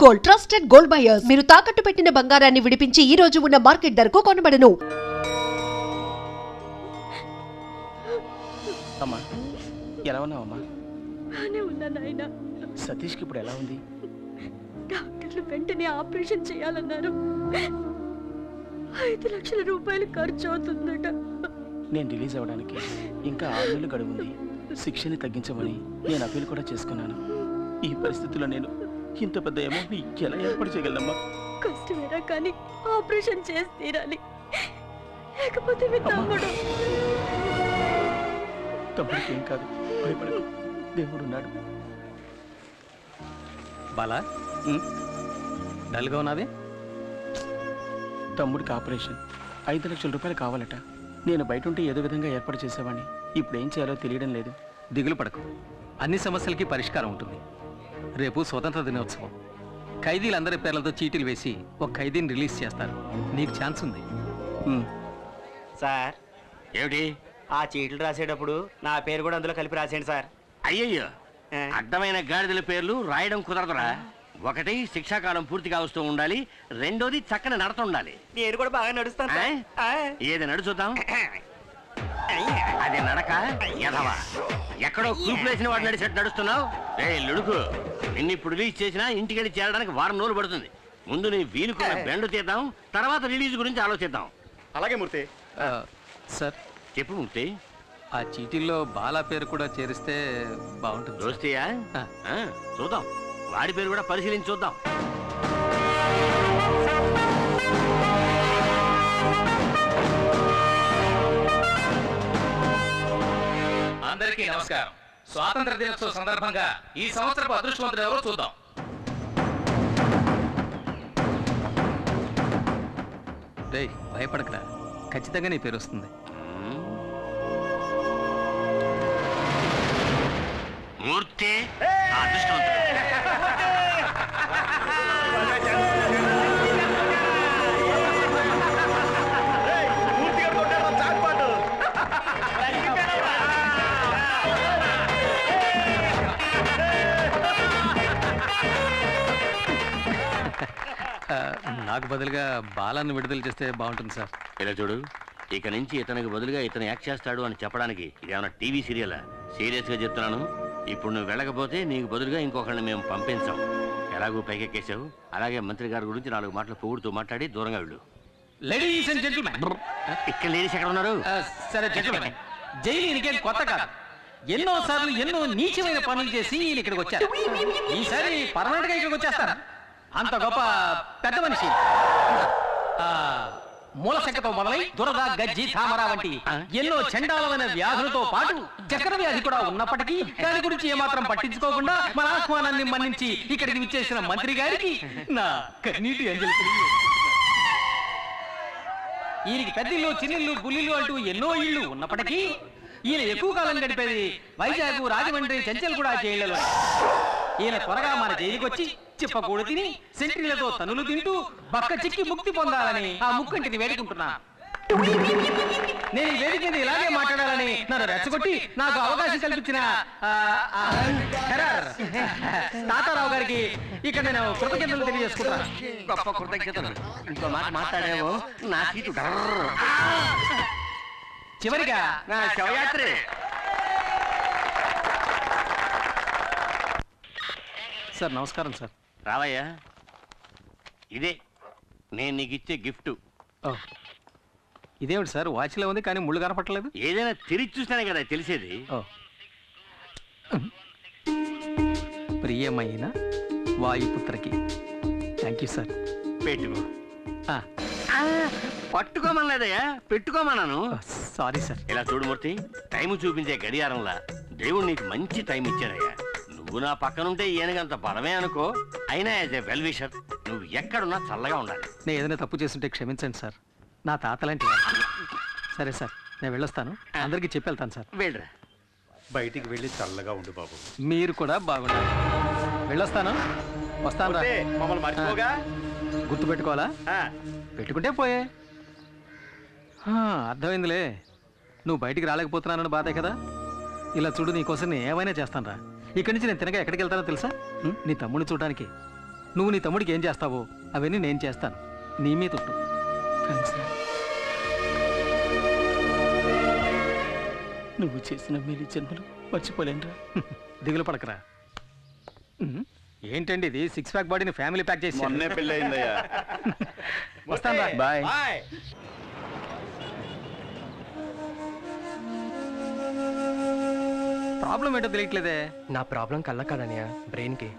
Gold, trusted gold buyers. మీరు తాకట్టు పెట్టిన బంగారాన్ని విడిపించి ఈ రోజు ఉన్న మార్కెట్ ధరకు కొనబడను. అమ్మా, ఎలా ఉన్నావమ్మా? బానే ఉన్నా నాయనా. సతీష్కి ఇప్పుడు ఎలా ఉంది? డాక్టర్లు వెంటనే ఆపరేషన్ చేయాలన్నారు. 5 లక్షల రూపాయలు ఖర్చు అవుతుందట. నేను రిలీజ్ అవ్వడానికి ఇంకా 6 నెలలు గడువుంది. శిక్షని తగ్గించమని నేను అప్పీల్ కూడా చేసుకున్నాను. ఈ పరిస్థితుల్లో నేను ఇంత పెద్ద అమౌంట్ని ఎలా ఏర్పాటు చేయగలనమ్మా? కష్టమేరా కానీ ఆపరేషన్ చేసి తీరాలి. లేకపోతే మీ తమ్ముడికి ఏం కాదు, భయపడకు, దేవుడు ఉన్నాడు. బాలా, డల్గా ఉన్నది. తమ్ముడికి ఆపరేషన్ 5 లక్షల రూపాయలు కావాలట. నేను బయట ఉంటే ఏదో విధంగా ఏర్పాటు చేసేవాడిని. ఇప్పుడు ఏం చేయాలో తెలియడం లేదు. దిగులు పడకు, అన్ని సమస్యలకి పరిష్కారం ఉంటుంది. రేపు స్వతంత్ర దినోత్సవం. ఖైదీలందరి పేర్లతో చీటీలు వేసి ఒక ఖైదీని రిలీజ్ చేస్తారు. నీకు ఛాన్స్ ఉంది. సార్, ఏమిటి? ఆ చీట్లు రాసేటప్పుడు నా పేరు కూడా అందులో కలిపి రాసేయండి సార్. అయ్యయ్యో, అడ్డమైన గాడిదల పేర్లు రాయడం కుదరదురా. ఒకటి శిక్షాకాలం పూర్తిగా వస్తూ ఉండాలి, రెండోది చక్కని నడత ఉండాలి. నేను కూడా బాగా నడుస్తాను. ఏది నడుచుద్దాం? అది నడక ఎదవా. ఎక్కడో కూపులేసిన వాడు నడిచేట్టు నడుస్తున్నావు. లుడుకు, నిన్ను ఇప్పుడు రిలీజ్ చేసినా ఇంటికి వెళ్ళి చేరడానికి 1 వారం రోజులు పడుతుంది. ముందు నీ వీలుకున్న బెండు తీద్దాం, తర్వాత రిలీజ్ గురించి ఆలోచిద్దాం. అలాగే మూర్తి. సార్ చెప్పు మూర్తి. ఆ చీటీల్లో బాలా పేరు కూడా చేరిస్తే బాగుంటుంది. దోస్తయ్యా, చూద్దాం, వాడి పేరు కూడా పరిశీలించి చూద్దాం. అందరికీ నమస్కారం. స్వాతంత్ర దినోత్సవ సందర్భంగా ఈ సంవత్సరపు అదృష్టవంతులు ఎవరో చూద్దాం. రేయ్, భయపడకరా, ఖచ్చితంగా నీ పేరు వస్తుంది. మూర్తి అదృష్టవంతుడు. నాకు బదులుగా బాలాన్ని విడుదల చేస్తే బాగుంటుంది సార్. ఇలా చూడు, ఇక నుంచి ఇతనికి బదులుగా ఇతను యాక్ట్ చేస్తాడు అని చెప్పడానికి ఇదేమన్నా టీవీ సీరియలా? సీరియస్ గా చెప్తున్నాను. ఇప్పుడు నువ్వు వెళ్ళకపోతే నీకు బదులుగా ఇంకొకరిని మేము పంపించాం. ఎలాగూ పైకెక్కేసావు, అలాగే మంత్రి గారి గురించి 4 మాటలు పొగుడుతూ మాట్లాడి దూరంగా వెళ్ళు. లేడీస్ అండ్ జెంటిల్మెన్, ఇక్కడ లేడీస్ ఎక్కడ ఉన్నారు? సరే జెంటిల్మెన్, జైలు ఈయనకేం కొత్త కాదు. ఎన్నో సార్లు ఎన్నో నీచమైన పనులు చేసి ఈయన ఇక్కడికి వచ్చారు. ఈసారి పర్మనెంట్ గా ఇక్కడికి వచ్చేస్తారు. అంత గొప్ప పెద్ద మనిషి. మూలశంకతో మొదలై దురద, గజ్జి, తామర వంటి ఎన్నో చండాలమైన వ్యాధులతో పాటు చక్కెర వ్యాధి కూడా ఉన్నప్పటికీ దాని గురించి ఏమాత్రం పట్టించుకోకుండా మన ఆహ్వానాన్ని మన్నించి ఇక్కడికి విచ్చేసిన మంత్రి గారికి నా కన్నీటి అంజలి. ఈయనకి పెద్దిల్లు, చిన్నిల్లు, బుల్లిల్లు అంటూ ఎన్నో ఇళ్ళు ఉన్నప్పటికీ ఈయన ఎక్కువ కాలం గడిపేది వైజాగ్, రాజమండ్రి, చెంచల్గూడ జైళ్లలో. ఈయన త్వరగా మన జైలుకి వచ్చి చిప్పకూడు తిని సెంట్రీలతో తనులు తింటూ బక్క చిక్కి ముక్తి పొందాలని ఆ ముక్కంటిని వేడుకుంటున్నా. నేను ఈ వేదిక మీద ఇలాగే మాట్లాడాలని నన్ను రెచ్చగొట్టి నాకు అవకాశం కల్పించిన తాతారావు గారికి ఇక్కడ నేను కృతజ్ఞతలు తెలియజేసుకుంటాను. గొప్ప కృతజ్ఞతలు. ఇంకో మాట మాట్లాడేమో నా సీటు చివరిగా నా శవయాత్రే. సార్ నమస్కారం సార్. రావయ్యా, ఇదే నేను నీకు ఇచ్చే గిఫ్ట్. ఇదేమిటి సార్, వాచ్లో ఉంది కానీ ముళ్ళు కనపట్టలేదు? ఏదైనా తిరిగి చూస్తేనే కదా తెలిసేది. ప్రియమైన వాయుపుత్రకి. Thank you sir. పెట్టుకో. పట్టుకోమనలేదయ్యా, పెట్టుకోమన్నాను. Sorry sir. ఇలా చూడు మూర్తి, టైం చూపించే గడియారంలా దేవుడు నీకు మంచి టైం ఇచ్చాడయ్యా. నువ్వు నా పక్కనుంటే ఈయనకంత బలమే అనుకో. అయినా యాజ్ ఏ వెల్ విషర్ నువ్వు ఎక్కడున్నా చల్లగా ఉండాలి. నేను ఏదైనా తప్పు చేస్తుంటే క్షమించండి సార్. నా తాతలాంటి వాడు. సరే సార్, నేను వెళ్ళొస్తాను. అందరికీ చెప్పి వెళ్తాను సార్. వెళ్ళరా. బయటికి వెళ్ళి చల్లగా ఉండు బాబు. మీరు కూడా బాగుండాలి. వెళ్ళొస్తాను. వస్తాను. మమ్మల్ని మర్చిపోగా. గుర్తు పెట్టుకోవాలా? పెట్టుకుంటే పోయే. అర్థమైందిలే, నువ్వు బయటికి రాలేకపోతున్నానని బాధే కదా. ఇలా చూడు, నీకోసం నేను ఏమైనా చేస్తాను రా. ఇక్కడి నుంచి నేను తినగా ఎక్కడికి వెళ్తానో తెలుసా? నీ తమ్ముడిని చూడడానికి. నువ్వు నీ తమ్ముడికి ఏం చేస్తావో అవన్నీ నేను చేస్తాను. నీ మీద తొట్టు. థ్యాంక్స్ రా. నువ్వు చేసిన మేలు జన్మలు మర్చిపోలేనురా. దిగులు పడకరా. ఏంటండి ఇది 6 ప్యాక్ బాడీని ఫ్యామిలీ ప్యాక్ చేసి మొన్నే పెళ్ళి అయిందయ్యా. వస్తాను రా. బాయ్. ప్రాబ్లం ఏంటో తెలియట్లేదే. నా ప్రాబ్లం కళ్ళ కాదనియా, బ్రెయిన్కి.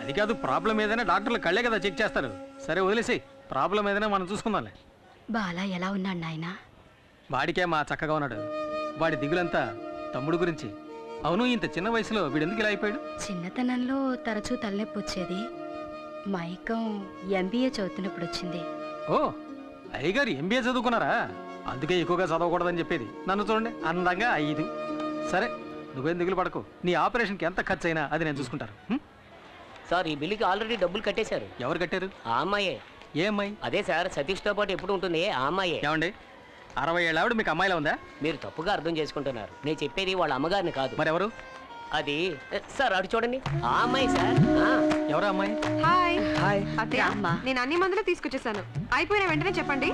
అది కాదు, ప్రాబ్లం ఏదైనా డాక్టర్లు కళ్ళే కదా చెక్ చేస్తారు. సరే వదిలేసి, ప్రాబ్లం ఏదైనా మనం చూసుకుందాంలే. బాలా ఎలా ఉన్నాడు నాయనా? వాడికే మా చక్కగా ఉన్నాడు. వాడి దిగులంతా తమ్ముడు గురించి. అవును, ఇంత చిన్న వయసులో వీడెందుకు ఇలా అయిపోయాడు? చిన్నతనంలో తరచూ తలనొప్పి వచ్చేది. మైకం ఎంబీఏ చదువుతున్నప్పుడు వచ్చింది. ఓ, అయ్యగారు ఎంబీఏ చదువుకున్నారా? అందుకే ఎక్కువగా చదవకూడదని చెప్పేది. నన్ను చూడండి, అందంగా 5. సరే, నువ్వేం దిగులు పడకు. నీ ఆపరేషన్కి ఎంత ఖర్చు అయినా అది నేను చూసుకుంటాను. సార్, ఈ బిల్లుకి ఆల్రెడీ డబ్బులు కట్టేశారు. ఎవరు కట్టారు? ఆ అమ్మాయే. ఏ అమ్మాయి? అదే సార్, సతీష్తో పాటు ఎప్పుడు ఉంటుంది ఆ అమ్మాయే. ఏమండి, 60 ఏళ్ళ ఆవిడ మీకు అమ్మాయిలా ఉందా? మీరు తప్పుగా అర్థం చేసుకుంటున్నారు. నేను చెప్పేది వాళ్ళ అమ్మగారిని కాదు. మరెవరు? అది సార్, అటు చూడండి, ఆ అమ్మాయి సార్. ఎవరా అమ్మాయి? హాయ్. హాయ్. అత్తయ్య, అమ్మా, నేను అన్ని మందులు తీసుకొచ్చేసాను. అయిపోయిన వెంటనే చెప్పండి.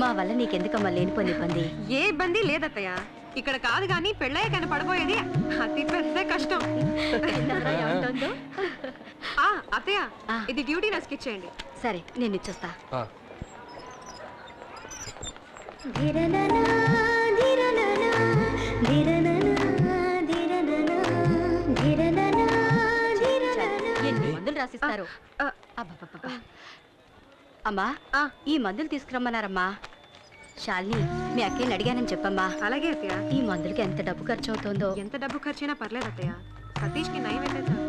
మా వల్ల నీకెందుకమ్మా లేనిపోని ఇబ్బంది? ఏ ఇబ్బంది లేదత్తయ్య. ఇక్కడ కాదు కానీ పెళ్ళయ్య కానీ పడిపోయేది అతి పెద్ద కష్టం. అత్తయ్య, ఇది డ్యూటీ నస్కి ఇచ్చేయండి. సరే, నేను ఇచ్చేస్తా. ఎన్ని మందులు రాసిస్తారు? అబ్బబ్బబ్బబ్బా. అమ్మా, ఈ మందులు తీసుకురమ్మన్నారమ్మా. శాలిని, మీ అక్కని అడిగానని చెప్పమ్మా. అలాగే అత్తయ్య. ఈ మందులకి ఎంత డబ్బు ఖర్చు అవుతుందో? ఎంత డబ్బు ఖర్చైనా పర్లేదు అత్తయ్య. సతీష్కి నయం అయితే సార్.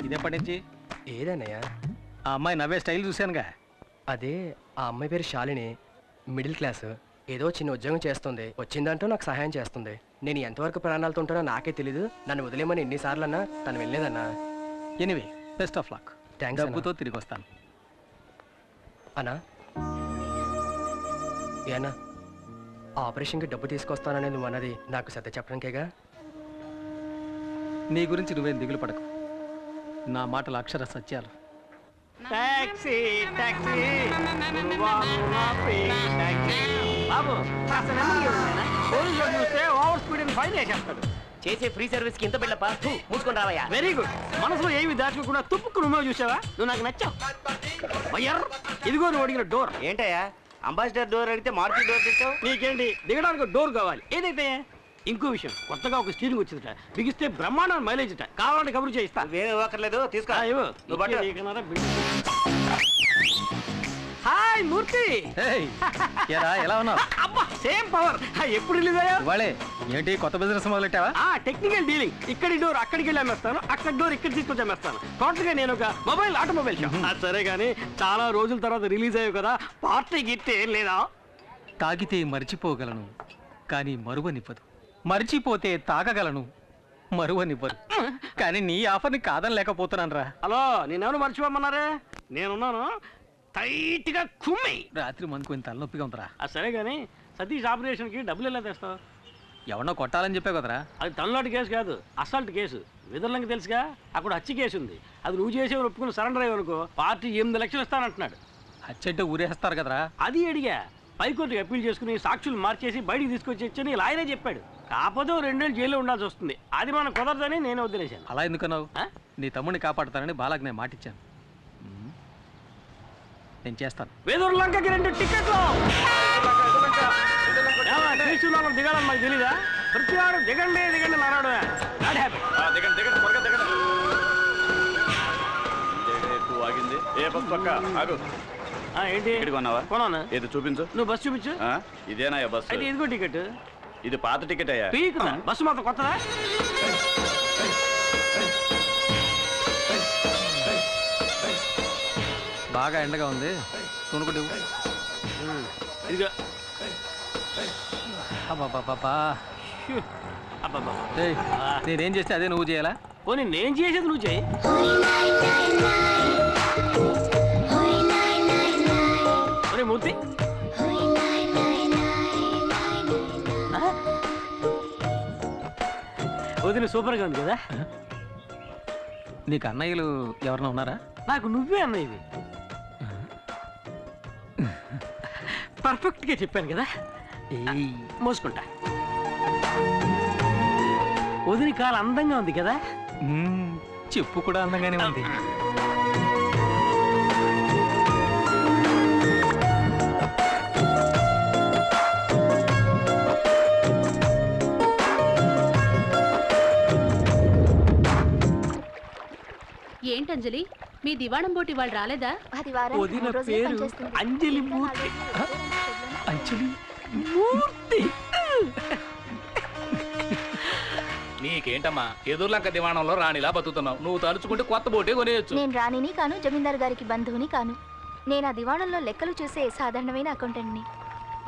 ఇదేపటి నుంచి? ఏదన్నయ్యా? ఆ అమ్మాయి నవ్వే స్టైల్ చూశానుగా. అదే, ఆ అమ్మాయి పేరు శాలిని, మిడిల్ క్లాస్. ఏదో చిన్న ఉద్యోగం చేస్తుంది. వచ్చిందంటూ నాకు సహాయం చేస్తుంది. నేను ఎంతవరకు ప్రాణాలతో ఉంటానో నాకే తెలీదు. నన్ను వదిలేమని ఎన్నిసార్లు అన్నా తను వెళ్ళలేదన్నా. Anyway, best of luck. Thanks. డబ్బుతో తిరిగి వస్తాను. అన్నా, ఏనా ఆపరేషన్కి డబ్బు తీసుకొస్తాననేది నువ్వు అన్నది నాకు సత్య చెప్పడానికేగా? నీ గురించి నువ్వేం దిగులు పడకు. నా మాటలు అక్షర సత్యాలు. టాక్సీ టాక్సీ బాబు, పోలీసులు చూస్తే ఓవర్ స్పీడ్ అని ఫైన్ వేసేస్తాడు. చేసే ఫ్రీ సర్వీస్ కి ఇంత బిళ్ళప్ప, మూసుకొని రావయ్యా. Very good. మనసులో ఏమి దాచుకోకుండా తుప్పుకు నువ్వు చూసావా? నువ్వు నాకు నచ్చావు. వయ్యర్, ఇదిగో నువ్వు అడిగిన డోర్. ఏంటయ్యా, అంబాసిడర్ డోర్ అడిగితే మారుతి డోర్ తెచ్చావు? నీకేంటి, దిగడానికి డోర్ కావాలి. ఏదైతే ఇంకో విషయం, కొత్తగా ఒక స్టీరింగ్ వచ్చిందట. బిగిస్తే బ్రహ్మాండం మైలేజ్ అట. కావాలంటే కబురు చేయిస్తా. వేరే ఇవ్వక్కర్లేదు, తీసుకో. నువ్వు పట్టు. హాయ్ మూర్తి. ఎలా ఉన్నావు? అబ్బా, సేమ్ పవర్. ఎప్పుడు రిలీజ్ అయ్యా? ఇవాళే. ఏంటి కొత్త బిజినెస్ మొదలెట్టావా? Technical dealing. ఇక్కడి డోర్ అక్కడికి వెళ్ళి అమ్మేస్తాను, అక్కడ డోర్ ఇక్కడ తీసుకొచ్చి అమ్మేస్తాను. టోటల్ గా నేను ఒక ఆటోమొబైల్ షాప్. సరే కానీ, చాలా రోజుల తర్వాత రిలీజ్ అయ్యావు కదా, పార్టీ గిట్టే ఏం లేదా? తాగితే మర్చిపోగలను, కానీ మరువనివ్వదు. మర్చిపోతే తాగగలను, మరువనివ్వదు. కానీ నీ ఆఫర్ని కాదని లేకపోతున్నాను రా. హలో, నేనెవరు మర్చిపోమన్నారే? నేనున్నాను. టైట్ గా కుమ్మి. రాత్రి మనకు ఇంత తలనొప్పిగా ఉందిరా. సరే కానీ, సతీష్ ఆపరేషన్ కి డబ్బులు ఎలా తెస్తావు? ఎవరినో కొట్టాలని చెప్పావు కదరా. అది తనలాంటి కేసు కాదు, అసాల్ట్ కేసు. విదర్లంకి తెలుసుగా, అక్కడ హత్య కేసు ఉంది. అది నువ్వు చేసే ఒప్పుకుని సరెండర్ అయ్యనుకో, పార్టీ 8 లక్షలు ఇస్తానంటున్నాడు. హత్య అంటే ఊరేస్తారు కదరా. అది అడిగా. పైకోర్టుకి అప్పీల్ చేసుకుని సాక్షులు మార్చేసి బయటికి తీసుకొచ్చి లాయరే చెప్పాడు. కాకపోతే 2 ఏళ్ళు జైల్లో ఉండాల్సి వస్తుంది. అది మనం కుదరదని నేను వదిలేశాను. అలా ఎందుకన్నావు? నీ తమ్ముడిని కాపాడుతానని బాలాకి నేను మాటిచ్చాను. నేను చేస్తాను. వేదూరులంకకి 2 టికెట్లు. దిగాలని మాకు తెలీదా? ప్రతి వాడు దిగండి దిగండి నారాడు. ఆగింది. ఏ బస్ పక్క ఆగు. ఏంటి కొన్నావా? కొన్నాను. ఏది చూపించు. నువ్వు బస్సు చూపించు. ఇదేనా బస్సు? అయితే ఇదిగో టికెట్. ఇది పాత టికెట్ అయ్యా. బస్సు మాత్రం కొత్తదా? బాగా ఎండగా ఉంది, కొనుక్కుంటు. ఇదిగో. అబ్బాబ్బా, అబ్బా, నేనేం చేస్తే అదే నువ్వు చేయాలా? పోనీ నేను చేసేది నువ్వు చేయి. మూర్తి, వదిన సూపర్గా ఉంది కదా? నీకు అన్నయ్యలు ఎవరన్నా ఉన్నారా? నాకు నువ్వే అన్నయ్యవి. పర్ఫెక్ట్గా చెప్పాను కదా. మోసుకుంటా. వదిలి కాలు అందంగా ఉంది కదా. చెప్పు కూడా అందంగానే ఉంది. ఏంటంజలి, మీ దివాణం బోటి వాళ్ళు రాలేదా? వదిన పేరు అంజలి మూర్తి. అంజలి మూర్తి. నీకేంటమ్మా ఎదుర్లంక దివాణంలో రాణిలా బతుకుతున్నావు. నువ్వు తలుచుకుంటే కొత్త బోటే కొనేయచ్చు. నేను రాణిని కాను, జమీందారు గారికి బంధువుని కాను. నేను ఆ దివాణంలో లెక్కలు చూసే సాధారణమైన అకౌంటెంట్ని.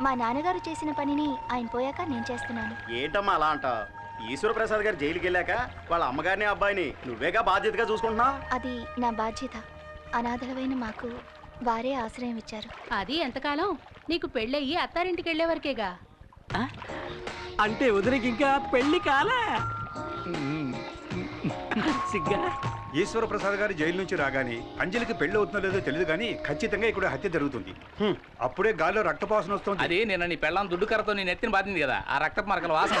మా నాన్నగారు చేసిన పనిని ఆయన పోయాక నేను చేస్తున్నాను. ఏంటమ్మా అలా అంట? ఈశ్వరప్రసాద్ గారు జైలుకి వెళ్ళాక వాళ్ళ అమ్మగారిని అబ్బాయిని నువ్వేగా బాధ్యతగా చూసుకుంటున్నావు. అది నా బాధ్యత. అనాథలమైన మాకు వారే ఆశ్రయం ఇచ్చారు. అది ఎంతకాలం? నీకు పెళ్ళయ్యి అత్తారింటికి వెళ్ళే వరకేగా. అంటే వదినకి ఇంకా పెళ్లి కాలా? సిగ్గా. ఈశ్వరప్రసాద్ గారు జైలు నుంచి రాగానే అంజలికి పెళ్లి అవుతుందో లేదో తెలియదు కానీ ఖచ్చితంగా ఇక్కడ హత్య జరుగుతుంది. అప్పుడే గాలిలో రక్తపాసన వస్తుంది. అది నేను నీ పెళ్ళాం దుడ్డు కర్రతో నీ నెత్తిని బాధింది కదా, ఆ రక్తపు మరకల వాసన.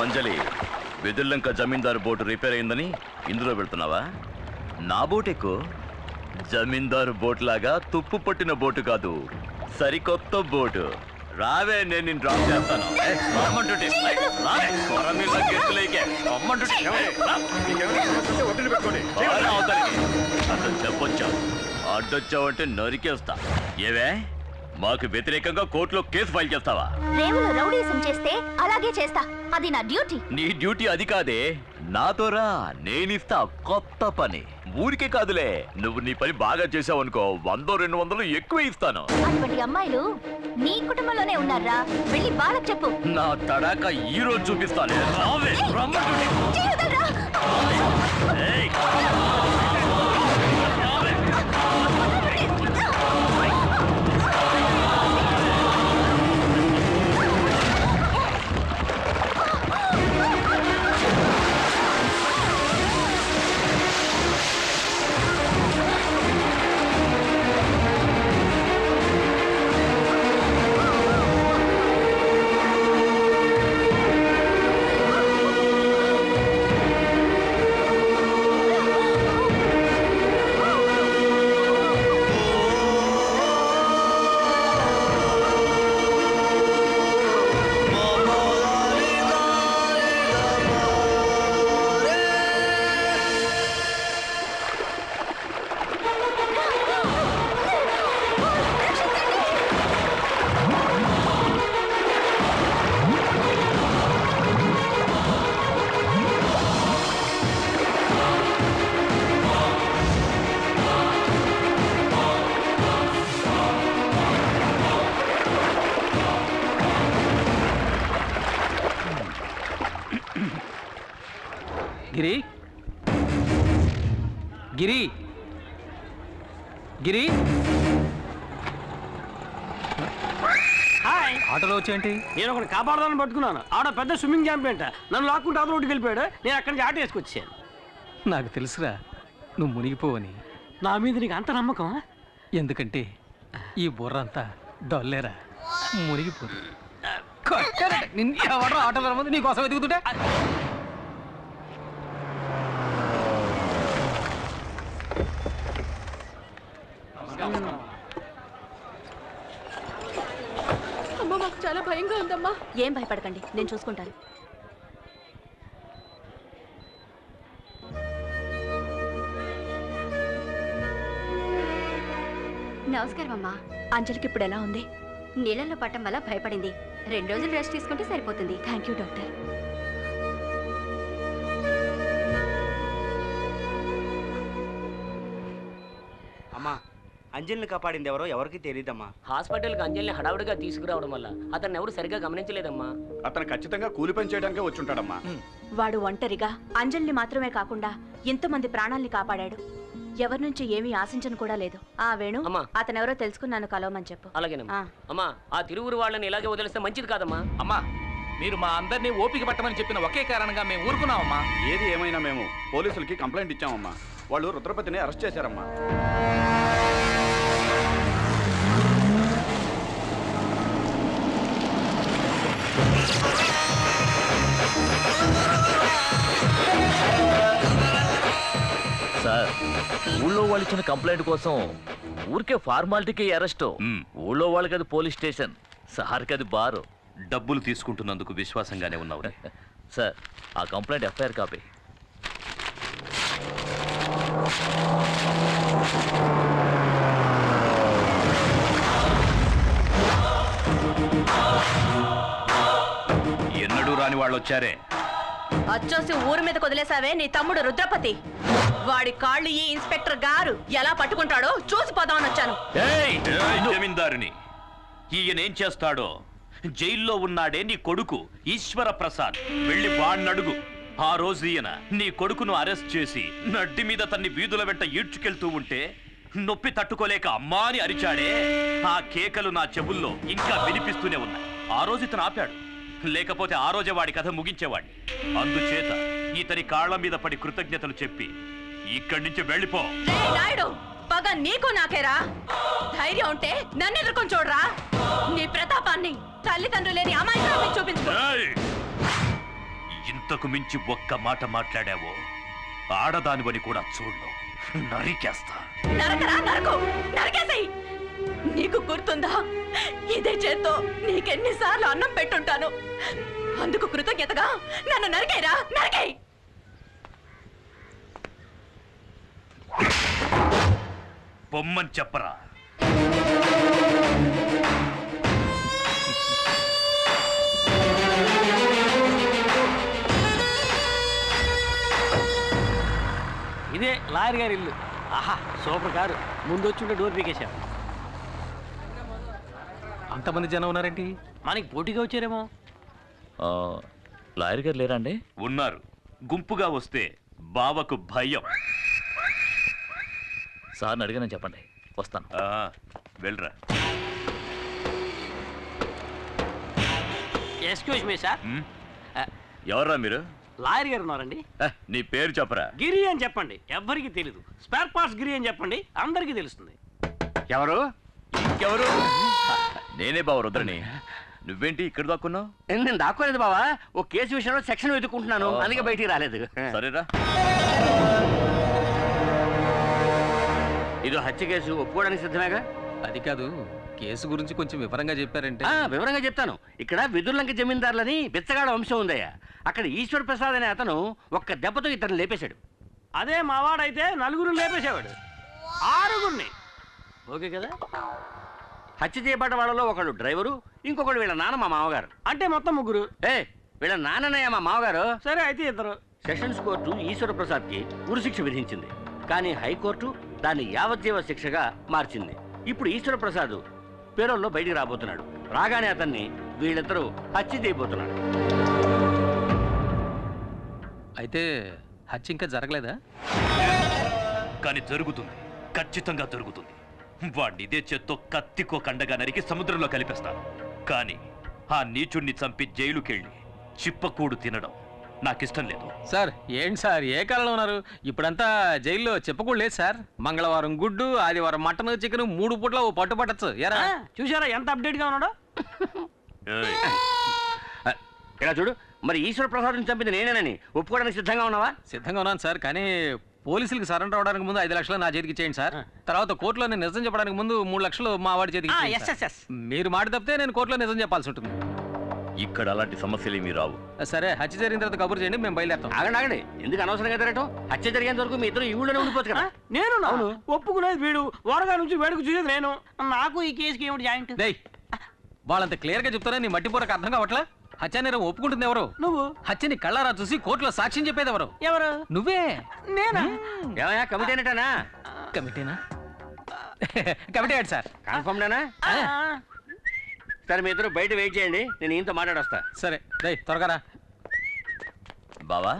అంజలి, వెదుర్లంక జమీందారు బోటు రిపేర్ అయిందని ఇందులో పెడుతున్నావా? నా బోట్ ఎక్కువ. జమీందారు బోట్ లాగా తుప్పు పట్టిన బోటు కాదు, సరికొత్త బోటు. రావే, నేను నిన్ను డ్రాప్ చేస్తాను. అసలు చెప్పొచ్చా? అడ్డొచ్చావంటే నరికేస్తా. ఏవే, మాకు వ్యతిరేకంగా కోర్టులో కేసు ఫైల్ చేస్తావా? రేవులో రౌడీసం చేస్తే అలాగే చేస్తా. అది నా డ్యూటీ. నీ డ్యూటీ అది కాదే, నాతోరా, నేనిస్తా కొత్త పని. ఊరికే కాదులే, నువ్వు నీ పని బాగా చేసావు అనుకో, 100-200 ఎక్కువ ఇస్తాను. అటువంటి అమ్మాయిలు నీ కుటుంబంలోనే ఉన్నారా? వెళ్ళి బాలకు చెప్పు. నా తడాక ఈ రోజు చూపిస్తానే. రావే, గిరి, గిరి, గిరి. ఆటోలో వచ్చేంటి? నేను ఒకటి కాపాడదాన్ని పట్టుకున్నాను. ఆడ పెద్ద స్విమ్మింగ్ ఛాంపియన్. నన్ను లాక్కుంటే ఆటో రోడ్డుకి వెళ్ళిపోయాడు. నేను అక్కడి నుంచి ఆటో వేసుకొచ్చాను. నాకు తెలుసురా నువ్వు మునిగిపోవని. నా మీద నీకు అంత నమ్మకం? ఎందుకంటే ఈ బుర్ర అంతా డొల్లేరా, మునిగిపోదు. ఎవడో ఆటోలో ముందు నీకోసం ఎదుగుతుంటే. అమ్మ, మాకు చాలా భయంగా ఉందమ్మా. ఏం భయపడకండి, నేను చూసుకుంటాను. నమస్కారం అమ్మా. అంజలికి ఇప్పుడు ఎలా ఉంది? నీళ్ళల్లో పట్టం వల్ల భయపడింది. 2 రోజులు రెస్ట్ తీసుకుంటే సరిపోతుంది. Thank you doctor. అంజలిని కాపాడింది ఎవరో ఎవరికి తెలియదమ్మా. హాస్పిటల్కి అంజలిని హడావుడిగా తీసుకురావడం వల్ల అతన్ని ఎవరు సరిగ్గా గమనించలేదమ్మా. అతను ఖచ్చితంగా కూలి పని చేయడానికే వచ్చుంటాడమ్మా. వాడు ఒంటరిగా అంజలిని మాత్రమే కాకుండా ఎంతమంది ప్రాణాల్ని కాపాడాడు. ఎవరి నుంచి ఏమీ ఆశించను కూడా లేదు. వేణు అతనెవరో తెలుసుకున్నాను, కలవమని చెప్పు. అలాగేనమ్మా. అమ్మా ఆ తిరువురు వాళ్ళని ఇలాగే వదిలేస్తే మంచిది కాదమ్మా. అమ్మా మీరు మా అందరినీ ఓపిక పట్టమని చెప్పిన ఒకే కారణంగా మేము ఊరుకున్నామమ్మా. ఏది ఏమైనా మేము పోలీసులకి కంప్లైంట్ ఇచ్చామమ్మా. వాళ్ళు రుద్రపతిని అరెస్ట్ చేశారమ్మా. సార్ ఊళ్ళో వాళ్ళు ఇచ్చిన కంప్లైంట్ కోసం ఊరికే ఫార్మాలిటీకి అరెస్ట్. ఊళ్ళో వాళ్ళకి అది పోలీస్ స్టేషన్, సార్కి అది బారు. డబ్బులు తీసుకుంటున్నందుకు విశ్వాసంగానే ఉన్నావు సార్. ఆ కంప్లైంట్ ఎఫ్ఐఆర్ కాపీ. ఎన్నడూ రాని వాళ్ళు వచ్చారే. అచ్చోసి ఊరి మీద వదిలేసావే నీ తమ్ముడు రుద్రపతి. వాడి కాళ్ళు ఈ ఇన్స్పెక్టర్ గారు ఎలా పట్టుకుంటాడో చూసి పోదామని వచ్చాను. జమీందారుని ఈయనేం చేస్తాడో. జైల్లో ఉన్నాడే నీ కొడుకు ఈశ్వర ప్రసాద్, వెళ్ళి వాణ్ణడుగు. ఆ రోజు ఈయన నీ కొడుకును అరెస్ట్ చేసి నడ్డి మీద తన్ని వీధుల వెంట ఈడ్చుకెళ్తూ ఉంటే నొప్పి తట్టుకోలేక అమ్మా అని అరిచాడే. ఆ కేకలు నా చెవుల్లో ఇంకా వినిపిస్తూనే ఉన్నాయి. ఆ రోజు ఇతను ఆపాడు, లేకపోతే ఆ రోజే వాడి కథ ముగించేవాడిని. అందుచేత ఇతని కాళ్ల మీద పడి కృతజ్ఞతలు చెప్పి ఇక్కడి నుంచి వెళ్ళిపో. నాయుడు పగ నీకు నాకేరా. ధైర్యం ఉంటే నన్ను ఎదుర్కొని చూడరా. నీ ప్రతాపాన్ని తల్లిదండ్రులు లేని అమాయకురాలికి చూపించుకో. ఇంతకు మించి ఒక్క మాట మాట్లాడావో ఆడదానివని కూడా చూడు, నరికేస్తా. నరకరా, నరకు, నరికేసేయ్. నీకు గుర్తుందా, ఇదే చేత్తో నీకెన్నిసార్లు అన్నం పెట్టుంటాను. అందుకు కృతజ్ఞతగా నన్ను నరికేరా, నరికేయ్. బొమ్మని చెప్పరా. ఇదే లాయర్ గారి ఇల్లు. ఆహా సూపర్ కారు. ముందు వచ్చి డోర్ పీకేశాం. అంతమంది జనం ఉన్నారేంటి? మనకి పోటీగా వచ్చారేమో. లాయర్ గారు లేరా అండి? ఉన్నారు. గుంపుగా వస్తే బావకు భయం. సార్ని అడిగానని చెప్పండి, వస్తాను. వెళ్ళరా. Excuse me sir. ఎవర్రా మీరు? లాయర్ గారు ఉన్నారండి. నీ పేరు చెప్పరా. గిరి అని చెప్పండి, ఎవ్వరికి తెలీదు. స్పేర్ పార్ట్స్ గిరి అని చెప్పండి, అందరికీ తెలుస్తుంది. ఎవరు? ఇంకెవరు? నేనే బావ రుద్రని. నువ్వేంటి ఇక్కడ దాక్కున్నావు? నేను దాక్కోలేదు బావా, ఓ కేసు విషయంలో సెక్షన్ వెతుక్కుంటున్నాను, అందుకే బయటికి రాలేదు. సరేరా. ఇదో హత్య కేసు, ఒప్పుకోవడానికి సిద్ధమేగా? అది కాదు, కేసు గురించి కొంచెం వివరంగా చెప్పారంటే. వివరంగా చెప్తాను. ఇక్కడ విదుర్లంక జమీందారులని బిచ్చగాడ వంశం ఉందయ్యా. అక్కడ ఈశ్వర్ ప్రసాద్ అనే అతను ఒక్క దెబ్బతో ఇతను లేపేశాడు. అదే మావాడైతే నలుగురు లేపేసేవాడు, 6గురిని. ఓకే కదా? హత్య చేయబడ్డ వాళ్ళలో ఒకడు డ్రైవరు, ఇంకొకడు వీళ్ళ నాన్న మా మామగారు. అంటే మొత్తం 3. వీళ్ళ నాన్ననయ్య మా మామగారు. సరే అయితే ఇద్దరు. సెషన్స్ కోర్టు ఈశ్వర ప్రసాద్కి ఉరిశిక్ష విధించింది, కానీ హైకోర్టు దాన్ని యావజ్జీవ శిక్షగా మార్చింది. ఇప్పుడు ఈశ్వర ప్రసాద్ పేరోల్లో బయటికి రాబోతున్నాడు. రాగానే అతన్ని వీళ్ళిద్దరూ హత్య చేయబోతున్నాడు. అయితే హత్య ఇంకా జరగలేదా? కానీ జరుగుతుంది, ఖచ్చితంగా జరుగుతుంది. వాడిని ఇదే చేత్తో కత్తికో కండగా నరికి సముద్రంలో కలిపేస్తాను. కానీ ఆ నీచుణ్ణి చంపి జైలుకెళ్ళి చిప్పకూడు తినడం నాకిష్టం లేదు. సార్ ఏంటి సార్, ఏ కాలంలో ఉన్నారు? ఇప్పుడంతా జైల్లో చెప్పకూడదు లేదు సార్. మంగళవారం గుడ్డు, ఆదివారం మటన్, చికెన్ 3 పూట్ల ఓ పట్టు పట్టచ్చు. ఎరా చూసారా ఎంత అప్డేట్ గా ఉన్నాడో? ఇలా చూడు, మరి ఈశ్వర ప్రసాద్ని చంపింది నేనేనని ఒప్పుకోవడానికి సిద్ధంగా ఉన్నావా? సిద్ధంగా ఉన్నాను సార్, కానీ పోలీసులకు సరెండర్ అవడానికి ముందు 5 లక్షలు నా చేతికి ఇచ్చేయండి సార్. తర్వాత కోర్టులో నేను నిజం చెప్పడానికి ముందు 3 లక్షలు మా వాడి చేతికి ఇచ్చేయండి సార్. మీరు మాట తప్పితే నేను కోర్టులో నిజం చెప్పాల్సి ఉంటుంది. ఇక్కడ అలాంటి సమస్యలు ఏమీ రావు. సరే, హత్య జరిగిన తర్వాత కబురు చేయండి, మేము బయలుదేరుతాం. ఆగండి, ఎందుకు అనవసరంగా తిరగటం? హత్య జరిగేంత వరకు మీ ఇద్దరు ఈ ఊళ్ళోనే ఉండిపోవచ్చు కదా. నేను ఒప్పుకునేది వీడు, వరగా నుంచి వేడుకు చూసేది నేను. నాకు ఈ కేసుకి ఏమిటి జాయింట్? వాళ్ళంత క్లియర్ గా చెప్తారా, నీ మట్టిపూరకు అర్థం కావట్లా? హత్య నేరం ఒప్పుకుంటుంది ఎవరు? నువ్వు. హత్యని కళ్ళారా చూసి కోర్టులో సాక్ష్యం చెప్పేది ఎవరు? ఎవరు? నువ్వే. నేనా? ఏమయ్యా, కమిటీ అనేటనా? కమిటీనా? కమిటీ ఆడు సార్. కన్ఫర్మ్డేనా? సరే మీ ఇద్దరు బయట వెయిట్ చేయండి, నేను ఈయనతో మాట్లాడొస్తా. సరే త్వరగా రా. బావా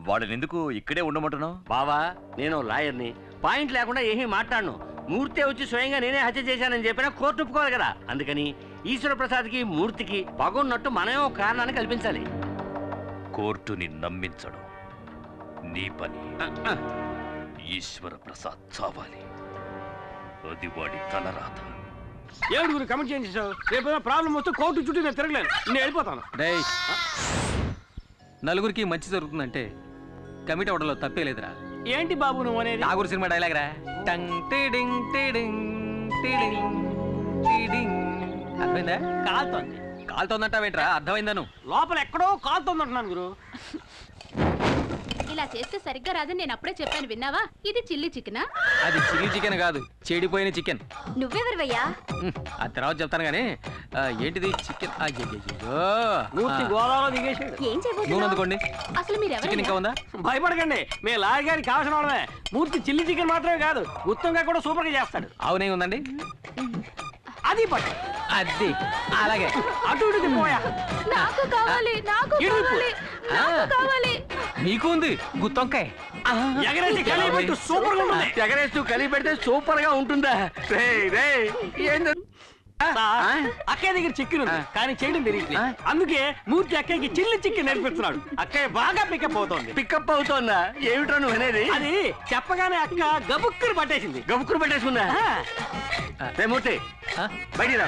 వాడిని ఎందుకు ఇక్కడే ఉండమంటున్నావు? బావా నేను లాయర్ని, పాయింట్ లేకుండా ఏమీ మాట్లాడను. మూర్తి వచ్చి స్వయంగా నేనే హత్య చేశానని చెప్పినా కోర్టు ఒప్పుకోవాలి కదా. అందుకని ఈశ్వర ప్రసాద్కి మూర్తికి పగున్నట్టు మనమే ఒక కారణాన్ని కల్పించాలి. కోర్టుని నమ్మించడం నీ పని. ఈశ్వర ప్రసాద్ చావాలి, అది వాడి తలరాత. ఏడుగురు కమెంట్ చేయించావు, రేపు ప్రాబ్లం వస్తే కోర్టు చుట్టూ నేను తిరగలేను, నేను వెళ్ళిపోతాను. నలుగురికి మంచి జరుగుతుందంటే కమిటీ అవడంలో తప్పే లేదురా. ఏంటి బాబు నువ్వు అనేది? నాగూరు సినిమా డైలాగ్ రా. టంగ్ టీడింగ్ టీడింగ్ టీడింగ్ టీడింగ్. అర్థమైందా? కాలుతోందంటావేంట్రా? అర్థమైందా? నువ్వు లోపల ఎక్కడో కాలుతోందంటున్నాను గురు. ఇలా చేస్తే సరిగ్గా రాదని నేను అప్పుడే చెప్పాను, విన్నావా? ఇది చిల్లీ చికెనా? అది చిల్లీ చికెన్ కాదు, చెడిపోయిన చికెన్. నువ్వెవరివయ్యా? ఆ తర్వాత చెప్తాను కానీ ఏంటిది చికెన్? గోదావరిలో దిగేసాడు. ఏం చేయబోతున్నా? నూనె అందుకోండి. అసలు చికెన్ ఇంకా ఉందా? భయపడకండి, మీ లాయర్ గారికి కావాల్సిన వాళ్ళమే. మూర్తి చిల్లీ చికెన్ మాత్రమే కాదు, గుత్తంగా కూడా సూపర్ గా చేస్తాడు. అవునే ఉందండి, అది పట్టు. అది అలాగే అటు ఇటు తిప్పోయా. నాకు కావాలి, నాకు కావాలి, నాకు కావాలి. మీకు ఉంది గుత్తొంకాయ. ఎగరేసి కలిపెట్టు, సూపర్ గా ఉంటుంది. ఎగరేస్తూ కలిపి పెడితే సూపర్ గా ఉంటుందా? అక్కయ్య దగ్గర చికెన్ ఉంది కానీ చేయడం తెలియట్లేదు. అందుకే మూర్తి అక్కయ్యకి చిల్లి చికెన్ నేర్పిస్తున్నాడు. అక్కయ్య బాగా పికప్ అవుతోంది. పికప్ అవుతోందా? ఏమిట్రా నువ్వు అనేది? అది చెప్పగానే అక్క గబుక్కుని పట్టేసింది. గబుక్కుని పట్టేసుకుందా? మూర్తి బయటికి రా.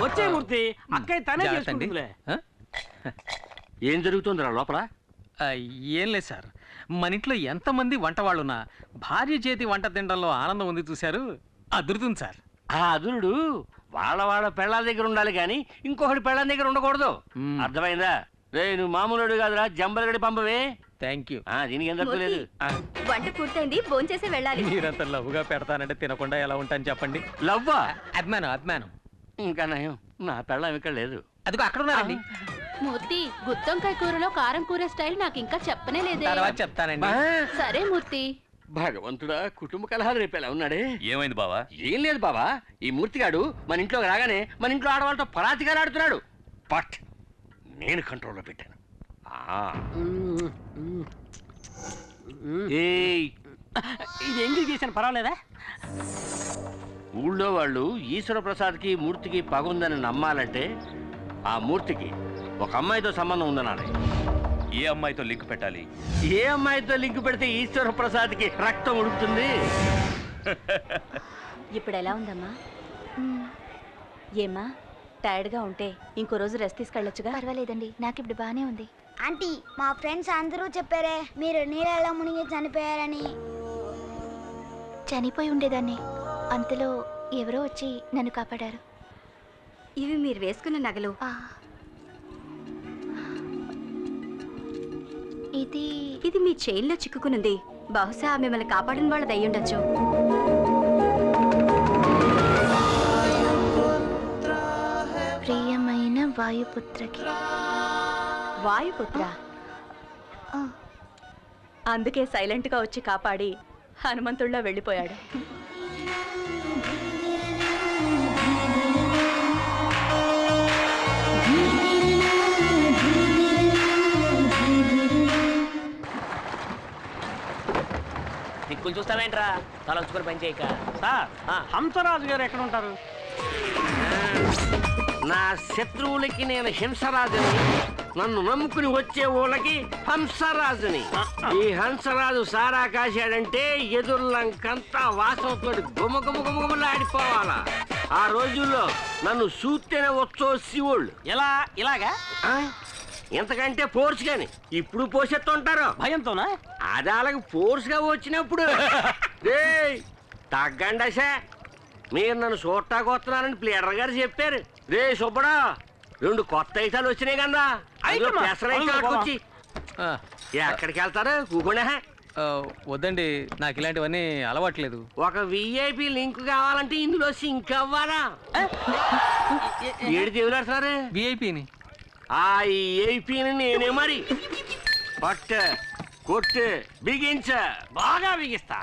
వచ్చే మూర్తి, అక్కయ్య తనే చేసుకుంటుందిలే. ఏం జరుగుతుందిరా లోపల? ఏం లేదు సార్, మన ఇంట్లో ఎంతమంది వంట వాళ్ళున్నా భార్య చేతి వంట తినడంలో ఆనందం ఉంది చూశారు, అదురుతుంది సార్. ఆ అదురుడు వాళ్ళ పెళ్ళాల దగ్గర ఉండాలి కానీ ఇంకొకటి పెళ్ళాల దగ్గర ఉండకూడదు. అర్థమైందా? రే నువ్వు మామూలుడు కాదురా, జంబలగడి పంపవే. Thank you. దీనికి ఏం తక్కువ లేదు. వంట పూర్తయింది, భోంచేసి వెళ్ళాలి. మీరంత లవ్వుగా పెడతానంటే తినకుండా ఎలా ఉంటాను చెప్పండి. లవ్వా? అభిమానం. ఇంకా నయం, నా పెళ్ళం ఇక్కడ లేదు. అదిగో అక్కడ ఉన్నారండి. మూర్తి, గుత్తొంకాయ కూరలో కారం కూర స్టైల్ నాకు ఇంకా చెప్పనే లేదే. తర్వాత చెప్తానండి. సరే మూర్తి. భగవంతుడా, కుటుంబ కలహాలు రేపేలా ఉన్నాడే. ఏమైంది బావా? ఏం లేదు బావా, ఈ మూర్తిగాడు మన ఇంట్లోకి రాగానే మన ఇంట్లో ఆడవాళ్ళతో పరాతిగా ఆడుతున్నాడు. బట్ నేను కంట్రోల్లో పెట్టాను. ఇది ఎంగిల్ చేశాను, పర్వాలేదా? ఊళ్ళో వాళ్ళు ఈశ్వర ప్రసాద్కి మూర్తికి పగుందని నమ్మాలంటే ఆ మూర్తికి ఒక అమ్మాయితో సంబంధం ఉందన్నాడు. ఏ అమ్మాయితో లింక్ పెట్టాలి? ఏ అమ్మాయితో లింక్ పెడితే ఈశ్వర ప్రసాద్కి రక్తం ఉడుకుతుంది? ఇప్పుడు ఎలా ఉందమ్మా? ఏమ్మా, టైర్డ్గా ఉంటే ఇంకో రోజు రెస్ట్ తీసుకెళ్ళొచ్చుగా. పర్వాలేదండి, నాకు ఇప్పుడు బాగానే ఉంది. ఆంటీ, మా ఫ్రెండ్స్ అందరూ చెప్పారే మీరు నీళ్ళలో మునిగి చనిపోయారని. చనిపోయి ఉండేదాన్ని, అంతలో ఎవరో వచ్చి నన్ను కాపాడారు. ఇవి మీరు వేసుకున్న నగలు. ఇది మీ చైన్లో చిక్కుకునుంది. బహుశా మిమ్మల్ని కాపాడిన వాళ్ళది అయ్యుండొచ్చు. ప్రియమైన వాయుపుత్రకి. వాయుపుత్ర? అందుకే సైలెంట్గా వచ్చి కాపాడి హనుమంతుడిలో వెళ్ళిపోయాడు. దిక్కులు చూస్తావేంట్రా, తలొచ్చుకొని పని చేయక. సార్, హంసరాజు గారు ఎక్కడ ఉంటారు? నా శత్రువులకి నేను హింసరాజుని, నన్ను నమ్ముకుని వచ్చే ఊళ్ళకి హంసరాజుని. ఈ హంసరాజు సారా కాశాడంటే ఎదుర్లంకంతా వాసనతో గుమగుమలాడిపోవాలా. ఆ రోజుల్లో నన్ను చూస్తేనే వచ్చో శివుళ్ళు. ఎలా? ఇలాగా? ఎంతకంటే ఫోర్స్ గాని ఇప్పుడు పోసేస్తుంటారు భయంతోనా? అది అలాగే ఫోర్స్ గా వచ్చినప్పుడు తగ్గండి. మీరు నన్ను చూడటానికి వస్తున్నారని ప్లేడర్ గారు చెప్పారు. రే సుబ్బడా, 2 కొత్త ఐటాలు వచ్చినాయి కదా, పెసరైతే ఎక్కడికి వెళ్తారు? కూకుండా వద్దండి, నాకు ఇలాంటివన్నీ అలవాట్లేదు. ఒక విఐపి లింక్ కావాలంటే ఇందులో సింక్ అవ్వాలా? ఏడు దేవులాడుతున్నారు విఐపిని. ఆ ఏపీని నేనే మరి పట్టు కొట్టు బిగించ బాగా బిగిస్తా.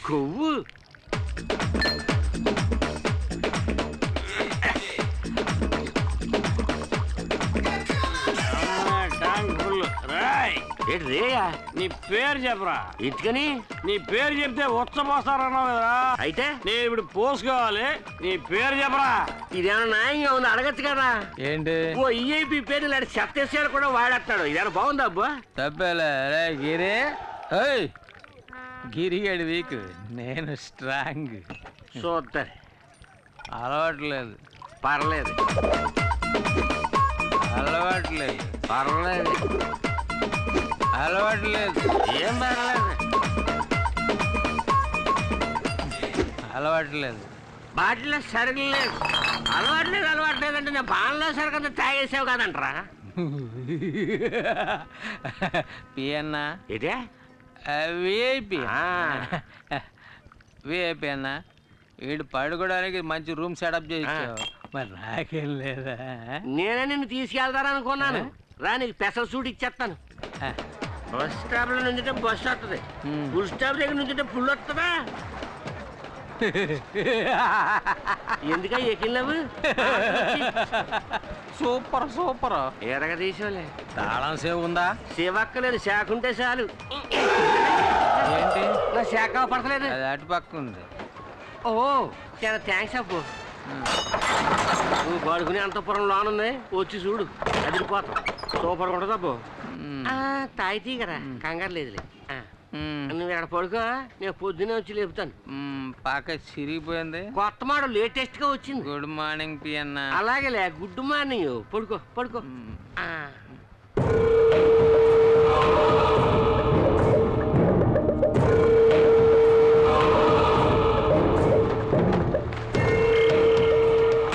కొవ్వు రేయా నీ పేరు చెప్పరా ఇటుకని నీ పేరు చెప్తే ఉచ్చపోస్తారన్నావు కదా అయితే నేను ఇప్పుడు పోసుకోవాలి నీ పేరు చెప్పరా ఇదేమన్నా న్యాయంగా ఉంది అడగచ్చు కదా ఏంటి ఓ ఈఐపి పేరు ఇలాంటి చెత్తేసాడు కూడా వాడేస్తాడు ఇదేనా బాగుందా అబ్బా తప్పేలే రే గిరి గిరిగాడి వీక్ నేను స్ట్రాంగ్ చూస్తారు అలవాట్లేదు పర్లేదు అలవాట్లేదు పర్లేదు అలవాట్లేదు ఏం పర్లేదు అలవాట్లేదు బాటిలో సరుకులు లేదు అలవాట్లేదు అంటే నేను బాణలో సరుకు అంతా తాగేసావు కదంటరా పియన్నా ఇదే విఐపి విఐపి అన్నా వీడు పడుకోవడానికి మంచి రూమ్ సెటప్ చేయించావు మరి నాకేం లేదా నేనే నిన్ను తీసుకెళ్తారనుకున్నాను రా నీకు స్పెషల్ సూట్ ఇచ్చేస్తాను బస్ స్టాప్ లో నుంచి బస్సు వస్తుంది ఫుల్ స్టాప్ దగ్గర నుంచి ఫుల్ వస్తుందా ఎందుక ఎక్కినవు సూపర్ సూపర్ ఎరగ తీసుకోలే తాళం సేవ్ ఉందా సేవక్కలేదు శాఖ ఉంటే చాలు ఏంటి నా శాఖ పడతలేదు అది అటు పక్క ఉంది ఓ చాలా థ్యాంక్స్ అప్పు నువ్వు పడుకునే అంతపురం లోనుంది వచ్చి చూడు అదిరిపోతాం సూపర్గా ఉంటుంది అబ్బు తాయితీ కదా కంగారు లేదులే నువ్వు ఇక్కడ పడుకో నేను పొద్దునే వచ్చి లేపుతాను పాక చిరిగిపోయింది కొత్త మోడల్ లేటెస్ట్ గా వచ్చింది గుడ్ మార్నింగ్ పియన్నా అలాగేలే గుడ్ మార్నింగ్ పడుకో పడుకో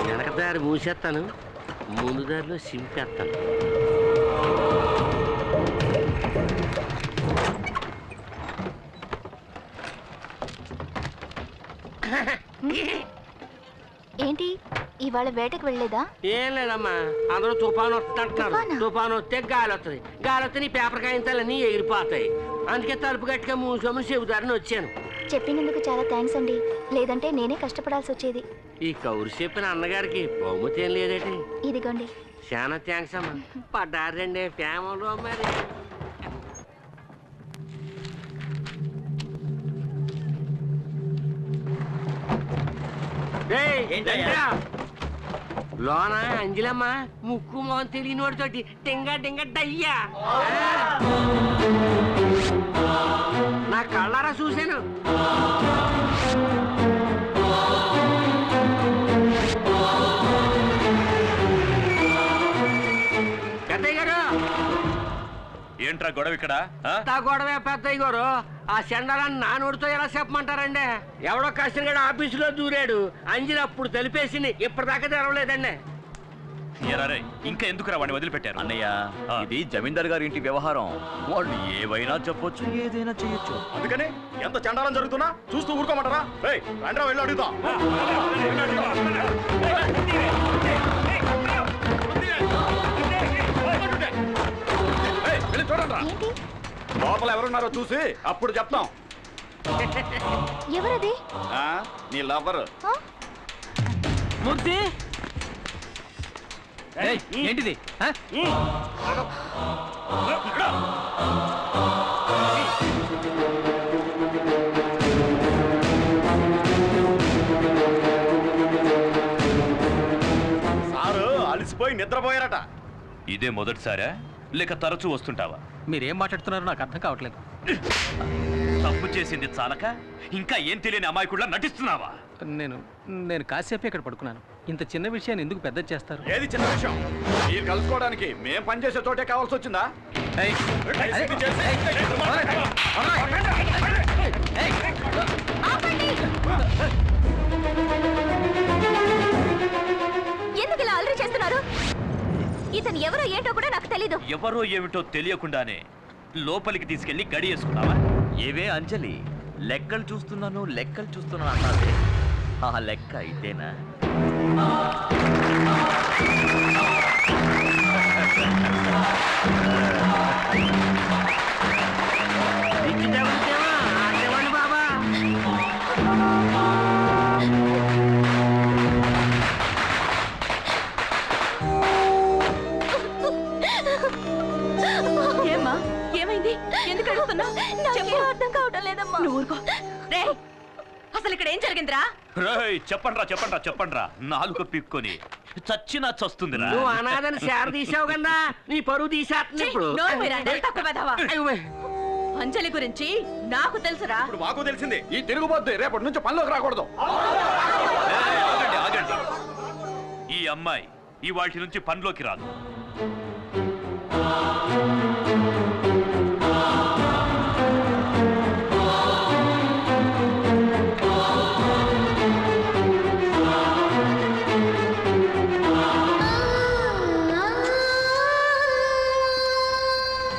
వెనక దారి మూసేస్తాను ముందు దారిలో సింపేస్తాను ఏంటి ఇవాళ వేటకు వెళ్ళలేదా? ఏం లేదమ్మా అందరూ తుఫాను వస్తుందంటున్నారు తుఫాను వస్తే గాలి వస్తుంది గాలి వస్తే నీ పేపర్ కాగితాలన్నీ ఎగిరిపోతాయి అందుకే తలుపు గట్టిగా మూసుకోమని చెబుతారని వచ్చాను చెప్పినందుకు చాలా థ్యాంక్స్ అండి లేదంటే నేనే కష్టపడాల్సి వచ్చేది ఈ కౌరు చెప్పిన అన్నగారికి బహుమతి ఏం లేదేటి ఇదిగోండి చాలా థ్యాంక్స్ అమ్మా పడ్డారండి ఫ్యామిలీలో మరి లోన అంజలమ్మ ముక్కు మొహం తెలియనోడితోటి టింగ టింగ డయ్యా నా కళ్ళారా చూశాను పెద్దయ్య గారు ఏంట్రా గొడవ ఇక్కడ గొడవే పెద్దయ్య గారు ఆ చెండాలని నా నోటితో ఎలా చెప్పమంటారండి ఎవడో కష్టంగా ఆఫీసులో దూరాడు అంజలి అప్పుడు తెలిపేసింది ఇప్పటిదాకా తెరవలేదండి ఎరారే ఇంకా ఎందుకురా వాడిని వదిలిపెట్టారు అన్నయ్య ఇది జమీందార్ గారి ఇంటి వ్యవహారం వాళ్ళు ఏవైనా చెప్పొచ్చు ఏదైనా చేయొచ్చు అందుకని ఎంత చండాలం జరుగుతున్నా చూస్తూ ఊరుకోమంటారా రండ్రా వెళ్ళి అడుగుతాం చూడండి లోపల ఎవరున్నారో చూసి అప్పుడు చెప్తాం ఎవరది నీ లవర్ ముద్ది ఏంటిది సారు అలసిపోయి నిద్రపోయారట ఇదే మొదటిసారా లేక తరచూ వస్తుంటావా మీరేం మాట్లాడుతున్నారో నాకు అర్థం కావట్లేదు తప్పు చేసింది చాలక ఇంకా ఏం తెలియని అమాయకుడిలా నటిస్తున్నావా నేను కాసేపు ఇక్కడ పడుకున్నాను ఇంత చిన్న విషయాన్ని ఎందుకు పెద్ద చేస్తారు ఏది చిన్న విషయం మీరు కలుసుకోవడానికి మేం పనిచేసే చోటే కావాల్సి వచ్చిందా ఎందుకు ఇలా అల్లరి చేస్తున్నారు ఇతను ఎవరో ఏంటో కూడా నాకు తెలీదు ఎవరో ఏమిటో తెలియకుండానే లోపలికి తీసుకెళ్లి గడి వేసుకున్నావా ఏవే అంజలి లెక్కలు చూస్తున్నాను అన్నది ఆ లెక్క ఇదేనా ఏమ్మా ఏమైంది? ఎందుకు అడుగుతున్నావు? చెప్పు. అర్థం కావటం లేదమ్మా. నువ్వు ఊరుకో. రేయ్, అసలు ఇక్కడ ఏం జరిగిందిరా? రేయ్, చెప్పండ్రా నాలుక పిక్కొని చచ్చినా చస్తుందిరా. నువ్వు అనాథని శార తీసావు కదా, నీ పరువు తీసేస్తుంది ఇప్పుడు. నోరు మీరా, నెల తక్కువ వెధవా. అంజలి గురించి నాకు తెలుసురా. మాకు తెలిసింది. ఈ తిరుగుబోద్దు రేపటి నుంచి పనిలోకి రాకూడదు. ఆగండి. ఈ అమ్మాయి ఈ వాటి నుంచి పనిలోకి రాదు.